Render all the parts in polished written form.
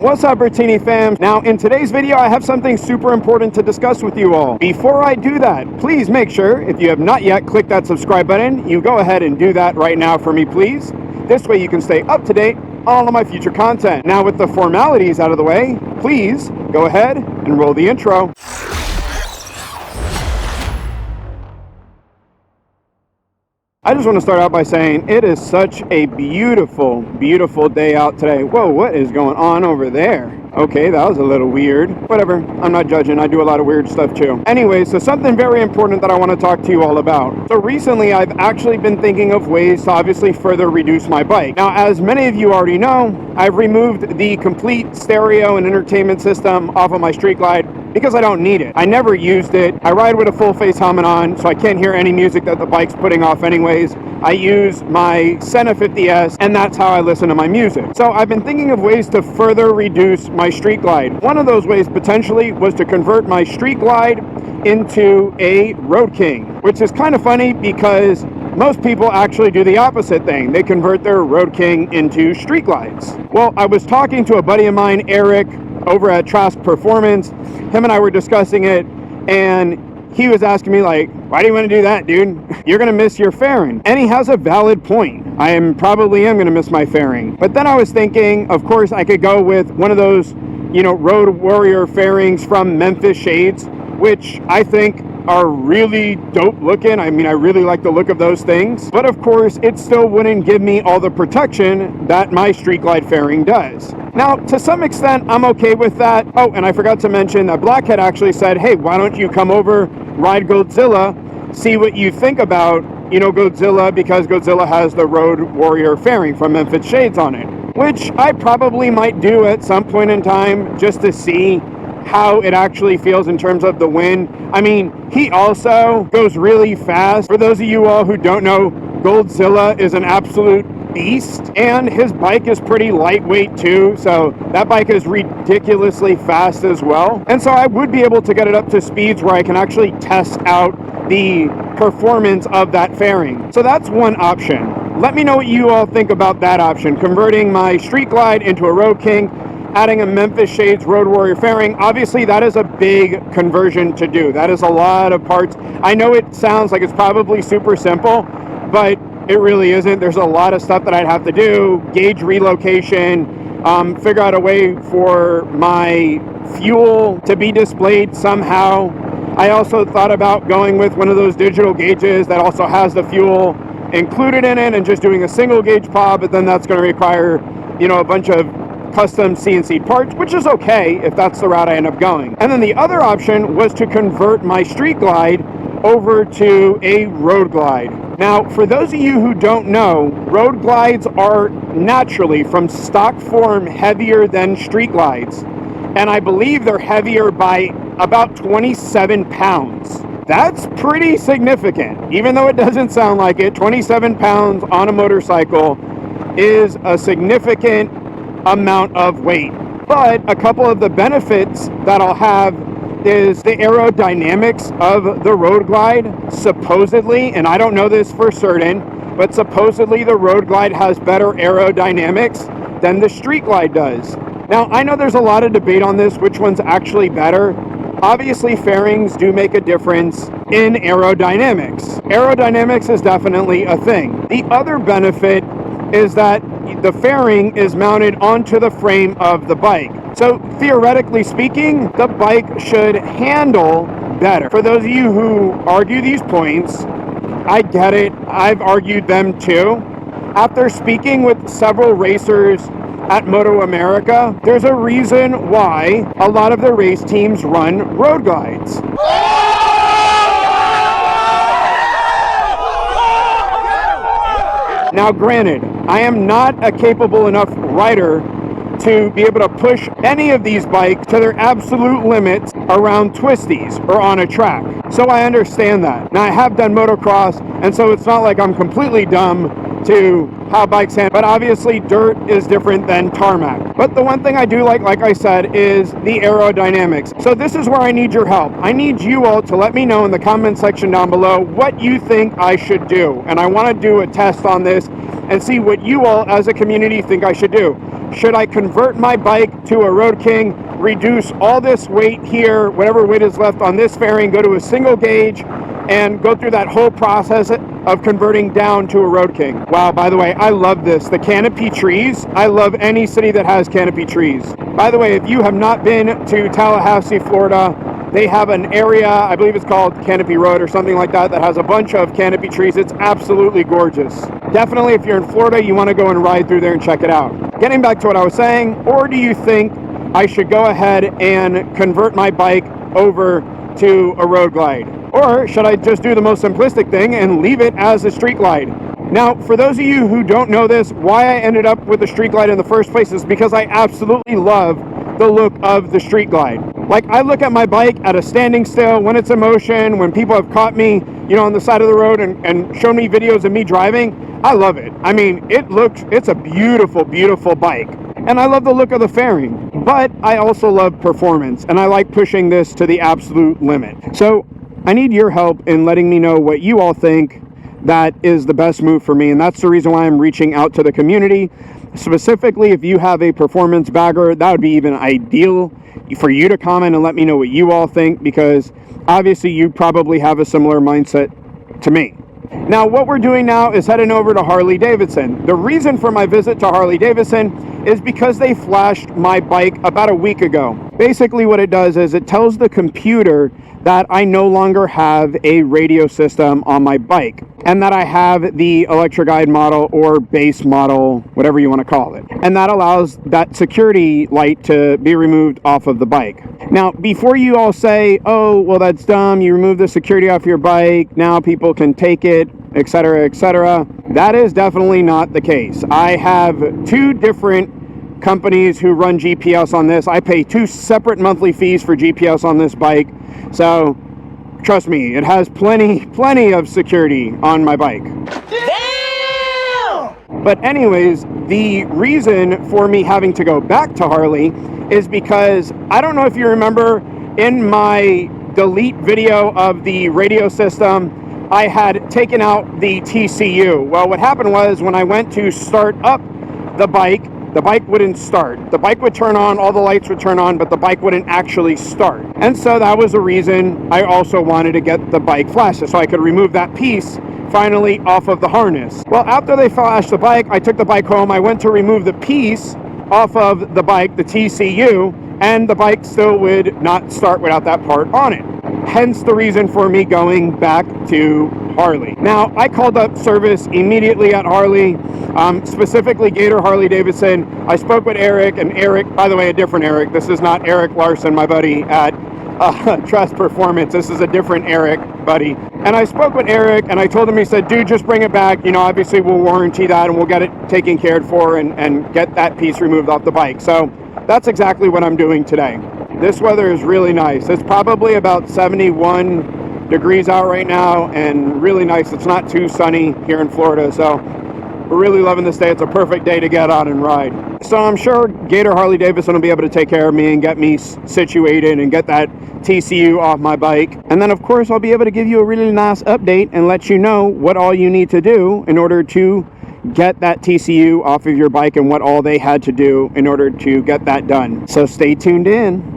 What's up, Bertini fam? Now, in today's video, I have something super important to discuss with you all. Before I do that, please make sure, if you have not yet clicked that subscribe button, you go ahead and do that right now for me, please. This way you can stay up to date on all of my future content. Now, with the formalities out of the way, please go ahead and roll the intro. I just want to start out by saying it is such a beautiful, beautiful day out today. Whoa, what is going on over there? Okay, that was a little weird. Whatever, I'm not judging. I do a lot of weird stuff too. Anyway, so something very important that I want to talk to you all about. So recently, I've actually been thinking of ways to obviously further reduce my bike. Now, as many of you already know, I've removed the complete stereo and entertainment system off of my Street Glide because I don't need it. I never used it. I ride with a full face helmet on, so I can't hear any music that the bike's putting off anyways. I use my Senna 50S, and that's how I listen to my music. So I've been thinking of ways to further reduce my Street Glide. One of those ways potentially was to convert my Street Glide into a Road King, which is kind of funny because most people actually do the opposite thing. They convert their Road King into Street Glides. Well, I was talking to a buddy of mine, Eric, over at Trask Performance. Him and I were discussing it, and he was asking me like, why do you want to do that, dude? You're going to miss your fairing. And he has a valid point. I probably am going to miss my fairing. But then I was thinking, of course, I could go with one of those, Road Warrior fairings from Memphis Shades, which I think are really dope looking. I mean, I really like the look of those things. But of course, it still wouldn't give me all the protection that my Street Glide fairing does. Now, to some extent, I'm okay with that. Oh, and I forgot to mention that Blackhead actually said, hey, why don't you come over, ride Godzilla, see what you think about, Godzilla, because Godzilla has the Road Warrior fairing from Memphis Shades on it, which I probably might do at some point in time just to see how it actually feels in terms of the wind. I mean, he also goes really fast. For those of you all who don't know, Godzilla is an absolute beast, and his bike is pretty lightweight too, so that bike is ridiculously fast as well. And so I would be able to get it up to speeds where I can actually test out the performance of that fairing. So that's one option. Let me know what you all think about that option, converting my Street Glide into a Road King, adding a Memphis Shades Road Warrior fairing. Obviously, that is a big conversion to do. That is a lot of parts. I know it sounds like it's probably super simple, but it really isn't. There's a lot of stuff that I'd have to do. Gauge relocation, figure out a way for my fuel to be displayed somehow. I also thought about going with one of those digital gauges that also has the fuel included in it and just doing a single gauge pod, but then that's going to require, a bunch of custom CNC parts, which is okay if that's the route I end up going. And then the other option was to convert my Street Glide over to a Road Glide. Now, for those of you who don't know, Road Glides are naturally from stock form heavier than Street Glides. And I believe they're heavier by about 27 pounds. That's pretty significant. Even though it doesn't sound like it, 27 pounds on a motorcycle is a significant amount of weight. But a couple of the benefits that I'll have is the aerodynamics of the Road Glide, supposedly, and I don't know this for certain, but supposedly the Road Glide has better aerodynamics than the Street Glide does. Now, I know there's a lot of debate on this, which one's actually better. Obviously, fairings do make a difference in aerodynamics. Aerodynamics is definitely a thing. The other benefit is that the fairing is mounted onto the frame of the bike. So theoretically speaking, the bike should handle better. For those of you who argue these points, I get it. I've argued them too. After speaking with several racers at Moto America, there's a reason why a lot of the race teams run Road Glides. Now, granted, I am not a capable enough rider to be able to push any of these bikes to their absolute limits around twisties or on a track. So I understand that. Now, I have done motocross, and so it's not like I'm completely dumb to how bikes handle, but obviously dirt is different than tarmac. But the one thing I do like I said, is the aerodynamics. So this is where I need your help. I need you all to let me know in the comment section down below what you think I should do. And I want to do a test on this and see what you all as a community think I should do. should I convert my bike to a Road King, reduce all this weight here, whatever weight is left on this fairing, go to a single gauge, and go through that whole process of converting down to a Road King. Wow, by the way, I love this. The canopy trees. I love any city that has canopy trees. By the way, if you have not been to Tallahassee, Florida, they have an area, I believe it's called Canopy Road or something like that, that has a bunch of canopy trees. It's absolutely gorgeous. Definitely, if you're in Florida, you want to go and ride through there and check it out. Getting back to what I was saying, or do you think I should go ahead and convert my bike over to a road glide? Or should I just do the most simplistic thing and leave it as a street glide? Now, for those of you who don't know this, why I ended up with the street glide in the first place is because I absolutely love the look of the street glide. Like, I look at my bike at a standing still, when it's in motion, when people have caught me, you know, on the side of the road and shown me videos of me driving. I love it. I mean, it's a beautiful, beautiful bike. And I love the look of the fairing. But I also love performance, and I like pushing this to the absolute limit. So I need your help in letting me know what you all think that is the best move for me, and that's the reason why I'm reaching out to the community. Specifically, if you have a performance bagger, that would be even ideal for you to comment and let me know what you all think, because obviously you probably have a similar mindset to me. Now, what we're doing now is heading over to Harley-Davidson. The reason for my visit to Harley-Davidson is because they flashed my bike about a week ago. Basically, what it does is it tells the computer that I no longer have a radio system on my bike, and that I have the electric guide model or base model, whatever you want to call it. And that allows that security light to be removed off of the bike. Now, before you all say, oh, well, that's dumb, you remove the security off your bike, now people can take it, etc., etc., that is definitely not the case. I have two different companies who run GPS on this. I pay two separate monthly fees for GPS on this bike. So, trust me, it has plenty of security on my bike. Damn! But anyways, the reason for me having to go back to Harley is because, I don't know if you remember, in my delete video of the radio system, I had taken out the TCU. Well, what happened was, when I went to start up the bike wouldn't start. The bike would turn on, all the lights would turn on, but the bike wouldn't actually start. And so that was the reason I also wanted to get the bike flashed, so I could remove that piece finally off of the harness. Well, after they flashed the bike, I took the bike home. I went to remove the piece off of the bike, the TCU, and the bike still would not start without that part on it. Hence the reason for me going back to Harley. Now, I called up service immediately at Harley, specifically Gator Harley-Davidson. I spoke with Eric, and Eric, by the way, a different Eric. This is not Eric Larson, my buddy at Trust Performance. This is a different Eric, buddy. And I spoke with Eric, and I told him, he said, dude, just bring it back. You know, obviously we'll warranty that, and we'll get it taken care for and get that piece removed off the bike. So that's exactly what I'm doing today. This weather is really nice. It's probably about 71 degrees out right now, and really nice. It's not too sunny here in Florida, so we're really loving this day. It's a perfect day to get on and ride. So I'm sure Gator Harley-Davidson will be able to take care of me and get me situated and get that TCU off my bike. And then, of course, I'll be able to give you a really nice update and let you know what all you need to do in order to get that TCU off of your bike, and what all they had to do in order to get that done. So stay tuned in.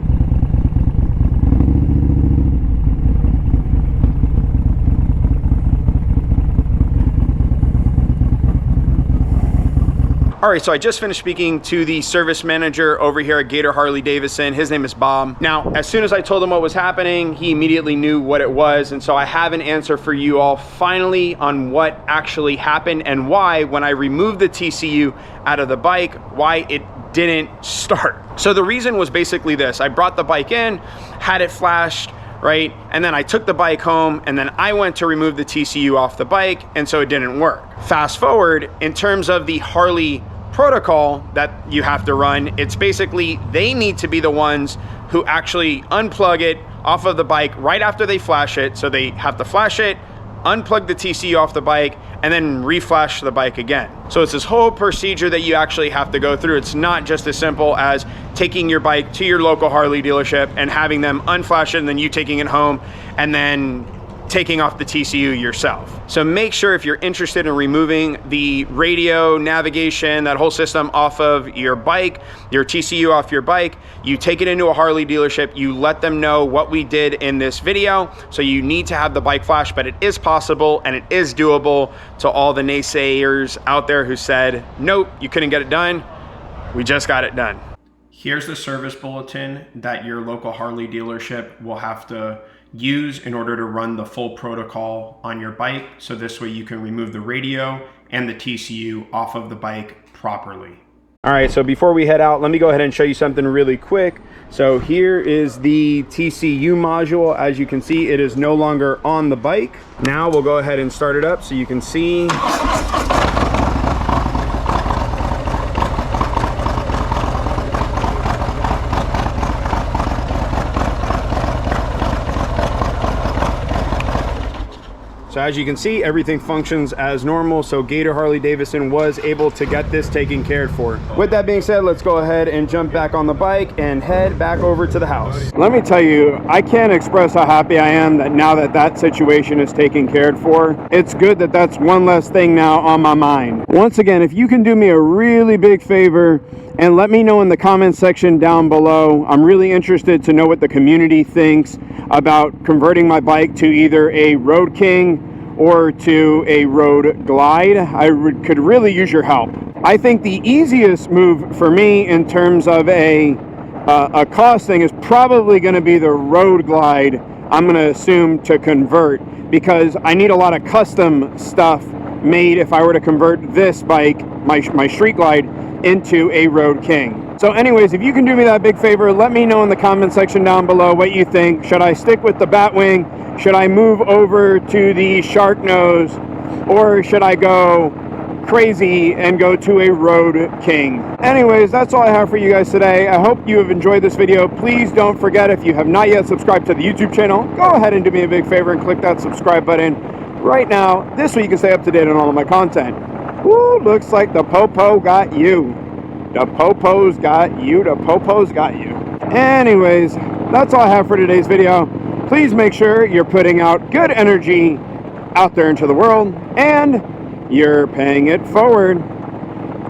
All right, so I just finished speaking to the service manager over here at Gator Harley-Davidson. His name is Bob. Now, as soon as I told him what was happening, he immediately knew what it was. And so I have an answer for you all finally on what actually happened and why, when I removed the TCU out of the bike, why it didn't start. So the reason was basically this. I brought the bike in, had it flashed, right? And then I took the bike home, and then I went to remove the TCU off the bike, and so it didn't work. Fast forward, in terms of the Harley protocol that you have to run, it's basically they need to be the ones who actually unplug it off of the bike right after they flash it. So they have to flash it, unplug the TCU off the bike, and then reflash the bike again. So it's this whole procedure that you actually have to go through. It's not just as simple as taking your bike to your local Harley dealership and having them unflash it, and then you taking it home and then taking off the TCU yourself. So make sure if you're interested in removing the radio, navigation, that whole system off of your bike, your TCU off your bike, you take it into a Harley dealership, you let them know what we did in this video. So you need to have the bike flash, but it is possible and it is doable. To all the naysayers out there who said, nope, you couldn't get it done, we just got it done. Here's the service bulletin that your local Harley dealership will have to use in order to run the full protocol on your bike. So this way you can remove the radio and the TCU off of the bike properly. All right, so before we head out, let me go ahead and show you something really quick. So here is the TCU module. As you can see, it is no longer on the bike. Now we'll go ahead and start it up so you can see. So as you can see, everything functions as normal. So Gator Harley Davidson was able to get this taken care for. With that being said, let's go ahead and jump back on the bike and head back over to the house. Let me tell you, I can't express how happy I am that now that that situation is taken care for. It's good that that's one less thing now on my mind. Once again, if you can do me a really big favor and let me know in the comment section down below. I'm really interested to know what the community thinks about converting my bike to either a Road King or to a Road Glide. I could really use your help. I think the easiest move for me in terms of a cost thing is probably going to be the Road Glide. I'm going to assume to convert because I need a lot of custom stuff made if I were to convert this bike, my Street Glide, into a Road King. So anyways, if you can do me that big favor, let me know in the comment section down below what you think. Should I stick with the Batwing? Should I move over to the Shark Nose? Or should I go crazy and go to a Road King? Anyways, that's all I have for you guys today. I hope you have enjoyed this video. Please don't forget, if you have not yet subscribed to the YouTube channel, go ahead and do me a big favor and click that subscribe button right now. This way you can stay up to date on all of my content. Woo, looks like the Popo got you. The Popo's got you. The Popo's got you. Anyways, that's all I have for today's video. Please make sure you're putting out good energy out there into the world and you're paying it forward.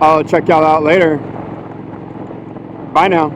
I'll check y'all out later. Bye now.